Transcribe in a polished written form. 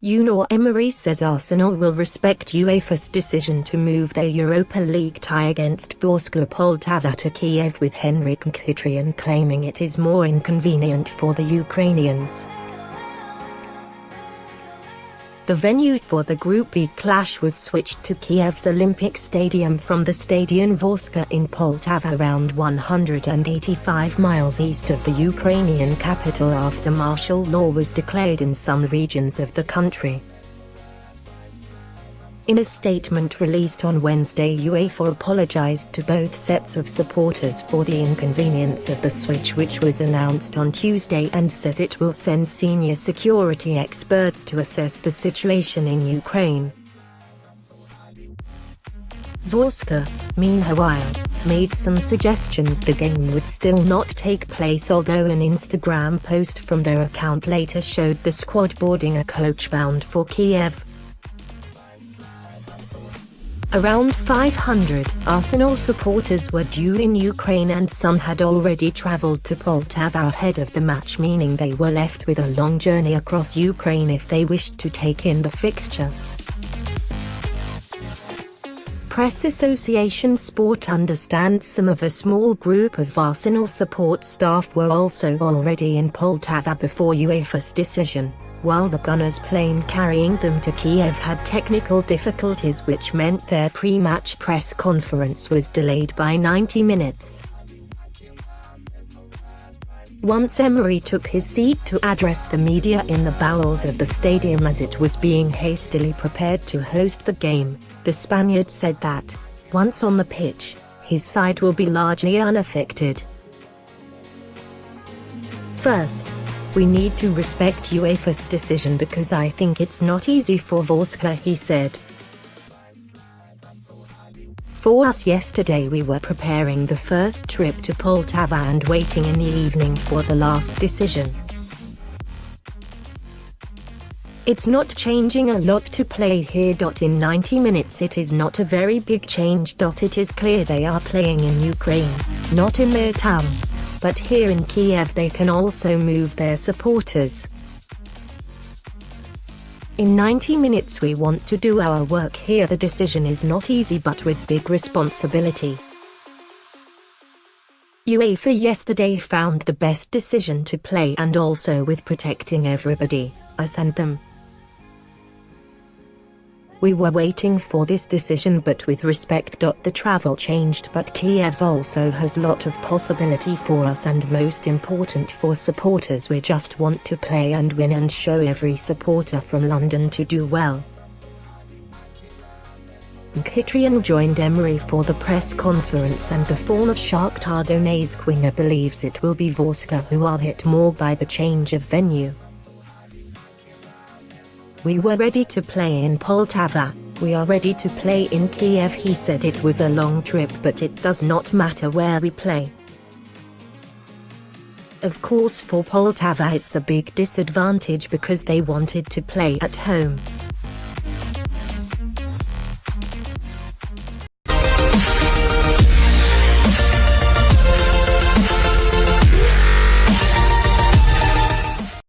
Unai Emery says Arsenal will respect UEFA's decision to move their Europa League tie against Vorskla Poltava to Kiev, with Henrikh Mkhitaryan claiming it is more inconvenient for the Ukrainians. The venue for the Group B clash was switched to Kiev's Olympic Stadium from the Stadion Vorskla in Poltava, around 185 miles east of the Ukrainian capital, after martial law was declared in some regions of the country. In a statement released on Wednesday, UEFA apologised to both sets of supporters for the inconvenience of the switch, which was announced on Tuesday, and says it will send senior security experts to assess the situation in Ukraine. Vorskla, meanwhile, made some suggestions the game would still not take place, although an Instagram post from their account later showed the squad boarding a coach bound for Kiev. Around 500 Arsenal supporters were due in Ukraine, and some had already travelled to Poltava ahead of the match, meaning they were left with a long journey across Ukraine if they wished to take in the fixture. Press Association Sport understands some of a small group of Arsenal support staff were also already in Poltava before UEFA's decision, while the Gunners' plane carrying them to Kiev had technical difficulties, which meant their pre-match press conference was delayed by 90 minutes. Once Emery took his seat to address the media in the bowels of the stadium as it was being hastily prepared to host the game, the Spaniard said that, once on the pitch, his side will be largely unaffected. "First, we need to respect UEFA's decision because I think it's not easy for Vorskla," he said. "For us yesterday, we were preparing the first trip to Poltava and waiting in the evening for the last decision. It's not changing a lot to play here. In 90 minutes it is not a very big change. It is clear they are playing in Ukraine, not in their town. But here in Kiev they can also move their supporters. In 90 minutes we want to do our work here. The decision is not easy but with big responsibility. UEFA yesterday found the best decision to play, and also with protecting everybody, us and them. We were waiting for this decision, but with respect. The travel changed, but Kiev also has lot of possibility for us, and most important for supporters. We just want to play and win and show every supporter from London to do well." Mkhitaryan joined Emery for the press conference, and the former Shakhtar Donetsk winger believes it will be Vorskla who are hit more by the change of venue. "We were ready to play in Poltava, we are ready to play in Kiev," he said. "It was a long trip, but it does not matter where we play. Of course for Poltava it's a big disadvantage because they wanted to play at home.